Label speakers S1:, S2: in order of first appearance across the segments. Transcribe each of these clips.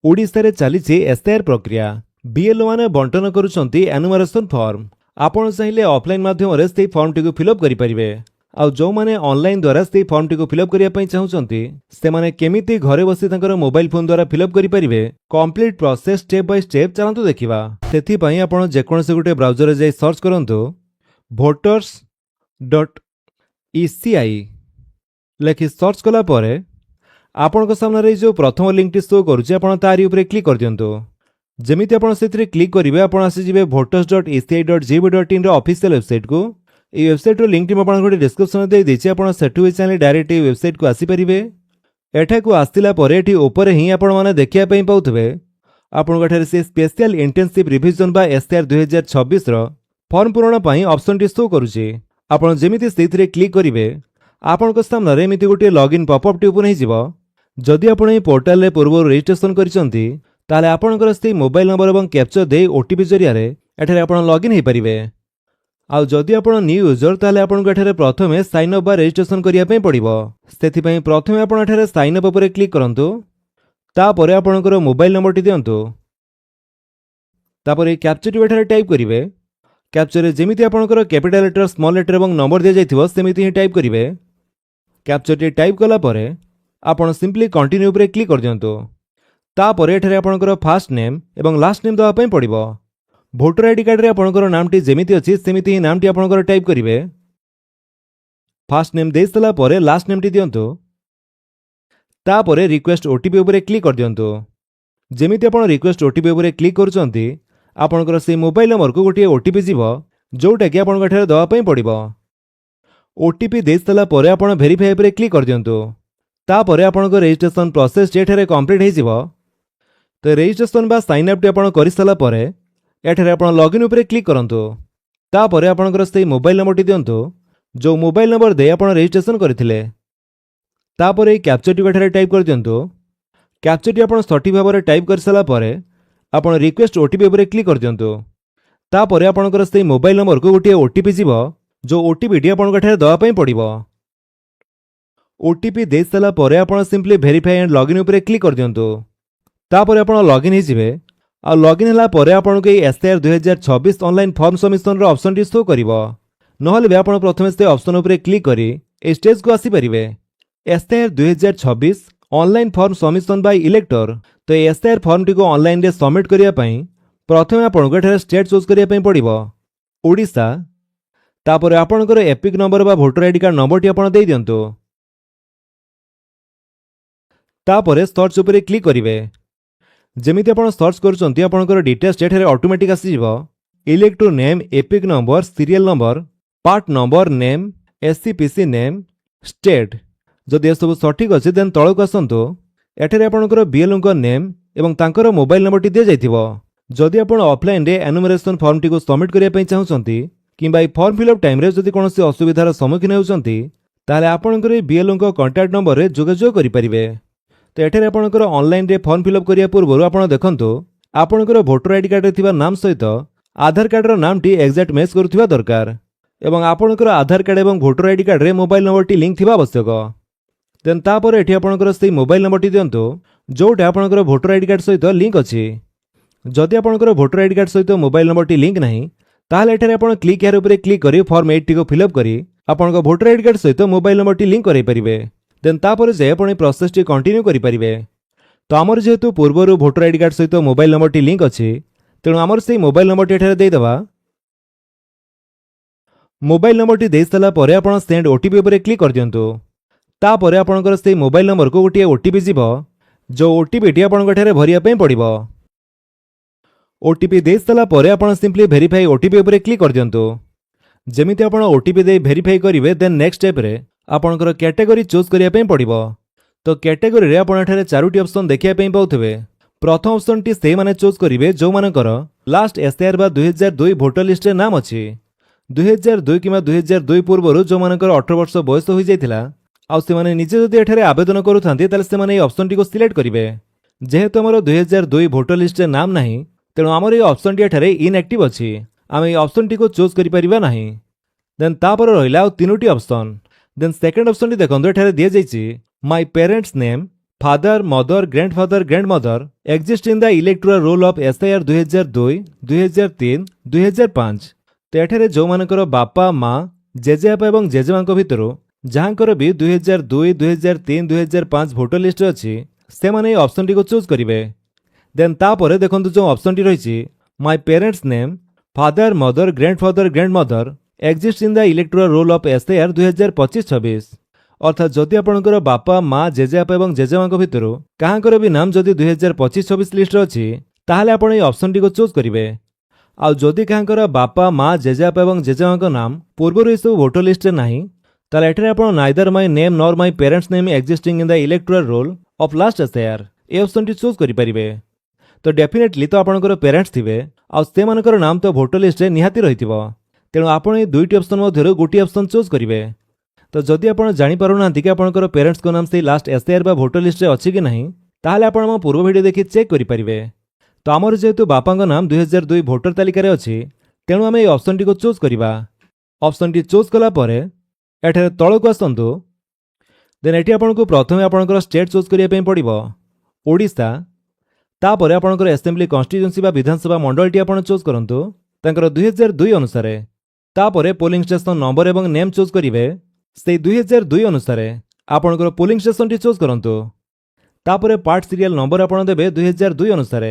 S1: ओडिशा रे चली एसआईआर प्रक्रिया बीएलओ माने बंटन करुछंती एनुमरेशन फॉर्म। आपण चाहिले ऑफलाइन माध्यम रे से फॉर्म टिको फिलअप करि परिबे। आउ जो माने ऑनलाइन द्वारा से फॉर्म टिको फिलअप करिया पई चाहुचंती से माने केमिति घरे बसी तांकर मोबाइल फोन द्वारा फिलअप करि परिबे complete process step by step चलंतु देखिबा। सेथि पई आपण जे कोनसे गुटे ब्राउजर रे जाई सर्च करंतु voters.eci लेखि सर्च कला परे आपन सामने जो प्रथम लिंक टी शो करुचे आपण तारी ऊपर क्लिक कर दियंतु। जेमिति आपण सेथिरे क्लिक करिवे आपण आसी जिवे voters.eci.gov.in रो ऑफिशियल वेबसाइट को। ए वेबसाइट रो लिंक टी आपण गोटे डिस्क्रिप्शन दे देछि। आपण सेठु चैनल डायरेक्ट ए वेबसाइट को आसी परिबे। एठा को आस्तिला परे एठी ऊपर ही आपण माने देखिया पई पाउथबे आपण गठारे से स्पेशल इंटेंसिव रिवीजन बा एसआईआर 2026 रो फॉर्म पूरण पई ऑप्शन टी शो करूची। आपण जेमिति सेथिरे क्लिक करिवे आपण को सामने रे एमिति गोटे लॉगिन पॉपअप टी ओपन हे जिवो। जदि आपण ए पोर्टल रे पूर्व रजिस्ट्रेशन करिसंती ताले आपणकर से मोबाइल नंबर एवं कैप्चर दे ओटीपी जरिया रे एठारे आपण लॉगिन हे परिबे। आ जदि आपण न्यू यूजर ताले आपण एठारे प्रथमे साइन अप बा रजिस्ट्रेशन करिया पई पड़िबो। सेथि पई प्रथमे आपण एठारे साइन अप ऊपर क्लिक करंतु। ता परे आपणकर मोबाइल नंबर टी दियंतु। ता परे कैप्चर टी एठारे टाइप करिवे। कैप्चर रे जेमिति आपणकर कैपिटल लेटर स्मॉल लेटर एवं नंबर दिया जाइथिबो सेमिति ही टाइप करिवे। कैप्चर टी टाइप कला परे आपण सिंपली कंटिन्यू ऊपर क्लिक कर दियंतु। ता परे एठारे आपणकर फर्स्ट नेम एवं लास्ट नेम दवा पई पड़िबो। वोटर आईडी कार्ड रे आपणकर नामटी जेमिति अछि सेमिति ही नामटी आपणकर टाइप करिवे। फर्स्ट नेम देइ सला परे लास्ट नेमटी दियंतु। ता परे रिक्वेस्ट ओटीपी ऊपर क्लिक कर दियंतु। जेमिति आपण रिक्वेस्ट ओटीपी ऊपर क्लिक करूचंती आपणकर से मोबाइल नंबर को गोटे ओटीपी जीवो जोटा कि आपण एठारे दवा पई पड़िबो। ओटीपी देइ सला परे आपण वेरीफाई ऊपर क्लिक कर दियंतु। ता परे आपणकर रजिस्ट्रेशन प्रोसेस एठारे कंप्लीट हे जिवो। तो रजिस्ट्रेशन बा साइन अप टी आपण करि सला परे एठारे आपण लॉगिन ऊपर क्लिक करंतु। ता परे आपणकर से मोबाइल नंबर टी दियंतु जो मोबाइल नंबर दे आपण रजिस्ट्रेशन करथिले। ता परे कैप्चर टी एठारे टाइप कर दियंतु। कैप्चर टी आपण सठी भाबरे टाइप कर सला परे आपण रिक्वेस्ट ओटीपी ऊपर क्लिक कर दियंतु। ता परे आपणकर से मोबाइल नंबर को गोटे ओटीपी जीवो जो ओटीपी टी आपण एठारे दवा पई पड़िबो। ओटीपी दे सला परे आपण सिंपली वेरीफाई एंड लॉगिन ऊपर क्लिक कर दियंतु। ता परे आपण लॉगिन हे जिवे। आ लॉगिन हला परे आपण के एसआईआर 2026 ऑनलाइन फॉर्म सबमिशन रो ऑप्शन टी शो करिवो। नहले बे आपण प्रथमे से ऑप्शन ऊपर क्लिक करी ए स्टेज को आसी परिबे। SIR 2026 online form submission by elector. तो एसआईआर फॉर्म टी को ऑनलाइन रे सबमिट करिया पई प्रथमे आपण एठारे स्टेट चूज करिया पई पड़िबो ओडिशा। ता परे आपणकर एपिक नंबर बा voter ID card number T आपण देइ दियंतु। ता परे सर्च ऊपर क्लिक करिवे। जेमिति आपण सर्च करूचंती आपणकर डिटेल्स एठारे ऑटोमेटिक आसी जिवो। Elector name EPIC number serial number part number name SCPC name state जदि ए सब सठिक अछि देन तळक आसंतु। एठारे आपणकर बीएलओ को नेम एवं तांकर मोबाइल नंबर टी दिया जाइथिबो। जदि आपण ऑफलाइन रे एनुमरेशन फॉर्म टी को सबमिट करिया पई चाहुचंती किबा फॉर्म फिलअप टाइम रे जदि कोनोसी असुविधार सम्मुखीन होउचंती ताले आपणकर बीएलओ को कांटेक्ट नंबर रे जोगाजोग करि परिबे। तो एठारे आपणकर ऑनलाइन रे फॉर्म फिलअप करिया पूर्व आपण देखंतु आपणकर वोटर आईडी कार्ड रे थिबा नाम सहित आधार कार्ड रो नाम टी एक्जेक्ट मैच करूथिबा दरकार एवं आपणकर आधार कार्ड एवं वोटर आईडी कार्ड रे मोबाइल नंबर टी लिंक थिबा आवश्यक। देन ता परे एठी आपणकर से मोबाइल नंबर टी दियंतु जोटा आपणकर वोटर आईडी कार्ड सहित लिंक अछि। जदि आपणकर वोटर आईडी कार्ड सहित मोबाइल नंबर टी लिंक नाही ताले एठारे आपण क्लिक हेयर ऊपर क्लिक करी फॉर्म 8 टी को फिलअप करी आपणकर वोटर आईडी कार्ड सहित मोबाइल नंबर टी लिंक करै परिबे। देन ता परे जे आपण प्रोसेस टी कंटिन्यू करि परिबे। तो हमर जेहेतु पूर्वरु वोटर आईडी कार्ड सहित मोबाइल नंबर टी लिंक अछि तेणु हमर से मोबाइल नंबर टी एठारे देइ दबा। मोबाइल नंबर टी देइ सला परे आपण सेंड ओटीपी ऊपर क्लिक कर दियंतु। ता परे आपणकर से मोबाइल नंबर को गोटे ओटीपी जीवो जो ओटीपी टी आपण एठारे भरिया पई पड़िबो। ओटीपी देइ सला परे आपण सिंपली वेरीफाई ओटीपी ऊपर क्लिक कर दियंतु। जेमिति आपण ओटीपी दे वेरीफाई करिवे देन नेक्स्ट स्टेप रे आपणकर कैटेगरी चूज करिया पई पड़िबो। तो कैटेगरी रे आपण एठारे चारोटी ऑप्शन देखिया पई पाउथबे। प्रथम ऑप्शन टी से माने चूज करिवे जो मानकर लास्ट एसआईआर बा 2002 वोटर लिस्ट रे नाम अछि। 2002 किमा 2002 पूर्वरु जो मानकर 18 वर्ष बयस होई जायतिला आ से माने निजे जदि एठारे आवेदन करूथांती ताले से माने ए ऑप्शन टी को सिलेक्ट करिवे। जेहेतु हमर 2002 वोटर लिस्ट रे नाम नाही तेणु आमर ए ऑप्शन टी एठारे इनएक्टिव अछि। आमे ए ऑप्शन टी को चूज करि परिबा नाही। देन ता पर रहिला तीनोटी ऑप्शन। देन सेकंड ऑप्शन टी देखंतु एठारे दिया जायछि my parents name father mother grandfather grandmother exist in the electoral roll of SIR 2002 2003 2005 तो एठारे जो मानकर बापा माँ जेजेबापा एवं जेजेमांक भितर जहाँकर भी 2002 2003 2005 भोटर लिस्ट अच्छी से माने ऑप्शन टी को चूज करेंगे। देन तापर देखो जो ऑप्शन टी रही my parents name father mother grandfather grandmother exist in the electoral roll of SIR 2025-26 अर्थात जदि आपणकर बापा माँ जेजेबापा एवं जेजेमांक भितर काहांकर भी नाम जदि 2025-26 लिस्ट अच्छी ताहले आपण ए ऑप्शन टी को चूज करेंगे। आउ जदि काहांकर बापा माँ जेजेबापा एवं जेजेमांक नाम पूर्व सब भोटर लिस्ट ना ताले एठारे आपण neither my name nor my parents name existing in the electoral roll of last SIR A option T choose करि परिबे। तो डेफिनेटली तो आपणकर पेरेंट्स थिबे आ से मानकर नाम तो भोटर लिस्ट रे निहाती रहिथिबो तेणु आपण ए दुईटी ऑप्शन मध्यरु गोटी ऑप्शन चूज करिवे। तो जदि आपण जानि पारुनांती कि आपणकर पेरेंट्स को नाम से लास्ट एसआईआर बा भोटर लिस्ट रे अछि कि नहीं ताहले आपण हम पूर्व वीडियो देखि चेक करि परिबे। तो आमर जेहेतु बापांग नाम 2002 भोटर तालिका रे अछि तेणु आमे ए ऑप्शन टी को चूज करिबा। ऑप्शन टी चूज कला परे एठारे तळकु आसंतु देन एठी आपनको प्रथमे आपणकर स्टेट चूज करिया पई पड़िबो ओडिसा तापर आपणकर असेंबली कॉन्स्टिट्यूएंसी बा विधानसभा मंडल टी आपण चूज करंतु तांकर 2002 अनुसार तापर पोलिंग स्टेशन नंबर एवं नेम चूज करिवे से 2002 अनुसार आपणकर पोलिंग स्टेशन टी चूज करंतु तापर पार्ट सीरियल नंबर आपण देबे 2002 अनुसार।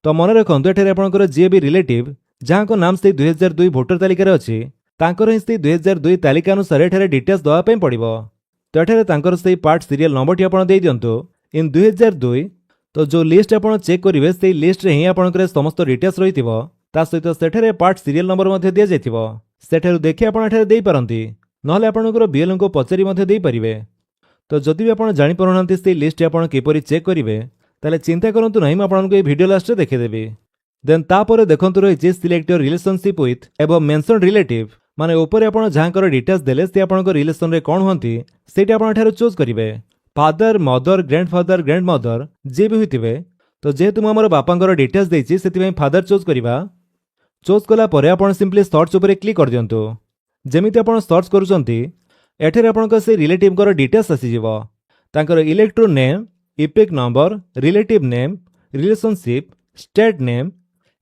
S1: तो मन रखंतु एठारे आपणकर जे भी रिलेटिव जहां को नाम से 2002 भोटर तालिका रे अछि तांकर ही 2002 तालिका अनुसार एठारे डिटेल्स दवा पई पड़िबो। तो एठारे तांकर से पार्ट सीरियल नंबर टी आपण देई दियंतु इन 2002 तो जो लिस्ट आपण चेक करिवे से लिस्ट रे ही आपणकर समस्त डिटेल्स रहिथिबो ता सहित सेठारे पार्ट सीरियल नंबर मध्ये दिया जाइथिबो सेठारु देखि आपण एठारे देई पारंती नहले आपणकर बीएलओ को पचारि मध्ये देई परिवे। तो जदि भी आपण जानि पारुनांती से लिस्ट आपण किपरि चेक करिवे ताले चिंता करंतु नहीं, मैं आपको ये वीडियो लास्ट देखेदेवी। देन तापर देखंतु रही सिलेक्ट योर रिलेशनशिप विथ एवं मेंशन रिलेटिव माने ऊपर आपण जहाँकर डिटेल्स देले से आपणकर रिलेशन रे कोन होंती सेटा आपण एठारे चूज करिवे फादर मदर ग्रैंडफादर ग्रैंडमदर जे भी होइतिबे। तो जेहेतु हमर बापांकर डिटेल्स देछि सेति फादर चूज करिवा। चूज कला परे आपण सिंपली सर्च ऊपर क्लिक कर दियंतु। जेमिति आपण सर्च करूचंती एठारे आपणकर से रिलेटिव कर डिटेल्स आसी जिवो तांकर elector name EPIC number relative name relationship state name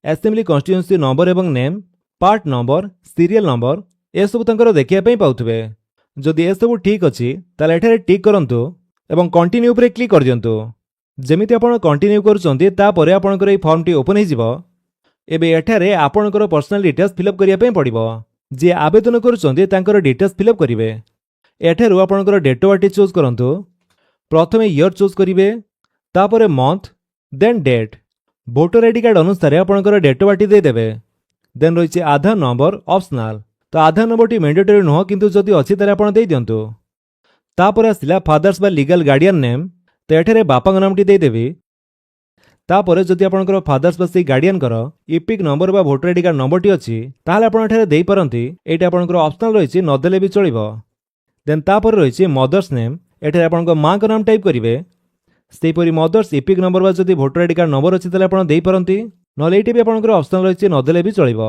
S1: assembly constituency number एवं name part number serial number ए सब तांकर देखिया पई पाउथबे। जदि ए सब ठीक अछि ताले एठारे टिक करंतु एवं कंटिन्यू ऊपर क्लिक कर दियंतु। जेमिति आपण कंटिन्यू करूचंती तापरे आपणकर ए फॉर्म टी ओपन हे जिवो। एबे एठारे आपणकर पर्सनल डिटेल्स फिलअप करिया पई पड़िबो। जे आवेदन करूचंती तांकर डिटेल्स फिलअप करिवे। एठारु आपणकर डेट ऑफ बर्थ चूज करंतु। प्रथमे ईयर चूज करिवे तापरे month then date voter ID card अनुसार आपणकर डेट ऑफ बर्थ दे देबे। देन रहिछि आधार नंबर ऑप्शनल। तो आधार नंबर टी मैंडेटरी नुह किंतु जदि अछि तारे आपण दे दियंतु। तापर आसिला फादर्स बा लीगल गार्डियन नेम। तो एठारे बापांग नाम टी दे देबी। तापर जदि आपणकर फादर्स बा से गार्डियन कर इपिक नंबर बा voter ID card number T अछि ताहाले आपण एठारे देई परंती। एटा आपणकर ऑप्शनल रहिछि न देले भी चलिबो। देन तापर रहिछि मदर्स नेम। एठारे आपणकर मां को नाम टाइप करिवे। सेपरि मदर्स इपिक नंबर बा जदि वोटर आईडी कार्ड नंबर अछि ताले आपण देई परंती नले एटी भी आपणकर ऑप्शनल रहिछि न देले भी चलिबो।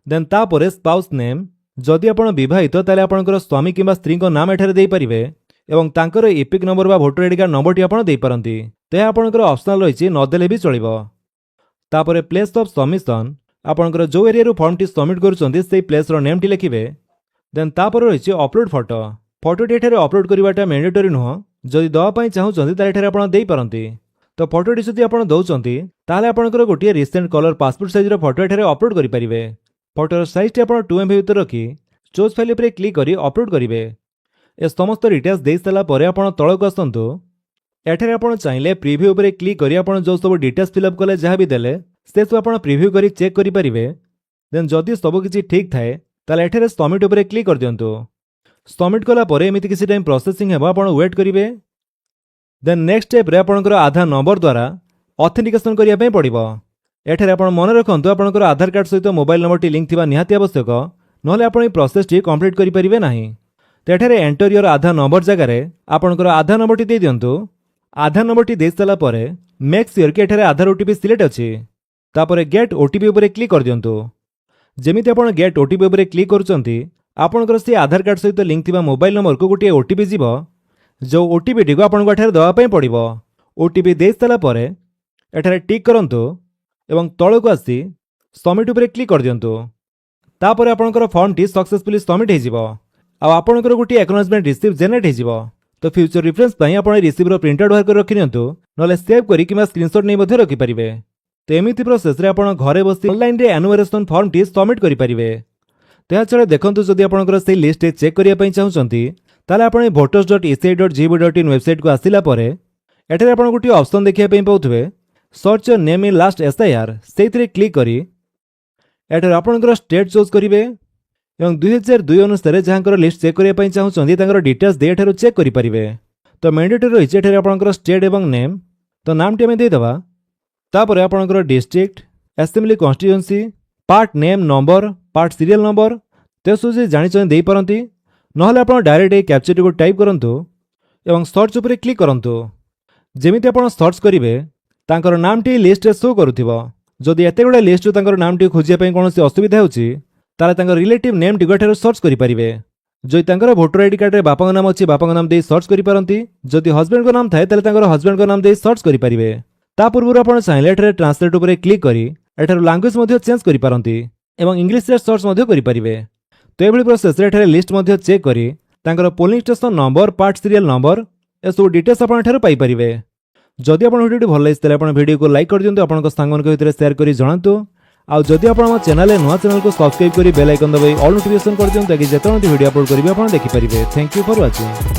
S1: देन तापर स्पाउस नेम जदि आपण विवाहित ताले आपणकर स्वामी किंबा स्त्री को नाम एठारे देई परिवे एवं तांकर इपिक नंबर बा voter ID card number T आपण देई परंती। ते आपणकर ऑप्शनल रहिछि न देले भी चलिबो। तापर प्लेस ऑफ सबमिशन आपणकर जो एरिया रो फॉर्म टी सबमिट करूचंती सेई प्लेस रो नेम टी लिखिवे। देन तापर रहिछि अपलोड फोटो। फोटो टी एठारे अपलोड करबाटा मैंडेटरी नुह। जदि दवा पई चाहूचंती ताले एठारे आपण देई परंती। तो फोटो टी जदि आपण दउचंती ताले आपणकर गोटिए रिसेंट कलर पासपोर्ट साइज रो फोटो एठारे अपलोड करि परिवे। फोटो साइज टी आपण 2 MB भीतर रखी चूज फाइल ऊपर क्लिक करी अपलोड करिवे। ए समस्त डिटेल्स देई सला परे आपण तळक आसंतु। एठारे आपण चाहिले प्रीव्यू ऊपर क्लिक करी आपण जो सब डिटेल्स फिलअप कले जहा भी देले से सब आपण प्रीव्यू करी चेक करि परिवे। देन जदि सब किछि ठीक थाए ताले एठारे सबमिट ऊपर क्लिक कर दियंतु। सबमिट कला परे एमिति किछि टाइम प्रोसेसिंग हेबा आपण वेट करिवे। देन नेक्स्ट स्टेप रे आपणकर आधार नंबर द्वारा ऑथेंटिकेशन करिया पई पड़िबो। एठारे आपण मन रखंतु आपणकर आधार कार्ड सहित मोबाइल नंबर टी लिंक थिबा निहाती आवश्यक नहले आपण ए प्रोसेस टी कंप्लीट करि परिवे नाही। तो एठारे एंटर योर आधार नंबर जगह रे आपणकर आधार नंबर टी दे दियंतु। आधार नंबर टी दे सला परे मेक श्योर कि एठारे आधार ओटीपी सिलेक्ट अछि। तापरे गेट ओटीपी ऊपर क्लिक कर दियंतु। जेमिति आपण गेट ओटीपी ऊपर क्लिक करूचंती आपणकर से आधार कार्ड सहित लिंक थिबा मोबाइल नंबर को गोटे ओटीपी जीवो जो ओटीपी को आपको एठारे देवाई पड़ो। ओटीपी दे सारा पर एठारे टिक करंतु एवं तलक आसी सबमिट उपरे क्लिक कर दियंतु। तापर आपनकर फॉर्म टी सक्सेसफुली सबमिट हो जिवो आ आपनकर गोटे एक्नॉलेजमेंट रिसीव जनरेट हो जिवो। तो फ्यूचर रिफरेंस पई आपण रिसीव रो प्रिंट आउट बाहर कर रखि नियंतु नले सेव करी किबा स्क्रीनशॉट नै मध्ये रखि परिबे। तो एमिति प्रोसेस रे आपण घरे बसी ऑनलाइन रे एनुमरेशन फॉर्म टी सबमिट करि परिबे। तो छड़ा देखंतु जदि आपनकर सेही लिस्ट चेक करिया पई चाहुचंती ताले आपण voters.eci.gov.in वेबसाइट को आसिला परे एठारे आपण गोटे ऑप्शन देखिया पई पाउथबे search your name in last SIR सेइथरे क्लिक करी एठारे आपनकर स्टेट चूज करिवे एवं 2002 अनुसार जहाँकर लिस्ट चेक करिया पई चाहुचंती तांकर डिटेल्स दे एठारे चेक करि परिबे। तो मैंडेटरी रहिছে एठारे आपनकर स्टेट एवं नेम तो नाम टी दे दबा। तापर आपनकर district assembly constituency part name number part serial number ते सुजी जानि दे पारंती नहले आपण डायरेक्ट ए कैप्चर को टाइप करंतु एवं सर्च उपरे क्लिक करंतु। जेमिति आपण सर्च करिवे तांकर नाम टी लिस्ट रे शो करूथिबो। जदि एते गुडा लिस्ट तांकर नाम टी खोजिया पई कोनोसी असुविधा होची ताले तांकर रिलेटिव नेम टी गठार सर्च करि परिबे। जदि तांकर वोटर आईडी कार्ड रे बापा नाम अछि बापा नाम दे सर्च करि पारंती। जदि हस्बैंड को नाम थाए ताले तांकर हस्बैंड को नाम दे सर्च करि परिबे। ता पूर्व आपण चाहिले एठारे ट्रांसलेट उपरे क्लिक करी एठार लैंग्वेज मध्ये चेंज करि पारंती एवं इंग्लिश रे सर्च मध्ये करि परिबे। तो एभली प्रोसेस रे एठारे लिस्ट मध्ये चेक करी तांकर polling station number part serial number ए सब डिटेल्स आपण एठारे पाई परिबे। जदि आपण वीडियो भल लागिस तले आपण वीडियो को लाइक कर दियंतु आपन सांगन के भितर शेयर करी जणांतु आ जदि आपण हम चैनल नुआ चैनल को सब्सक्राइब करी बेल आइकन दबाई ऑल नोटिफिकेशन कर दियंतु ताकि जेतों वीडियो अपलोड करिवे आपण देखि परिबे। Thank you for watching.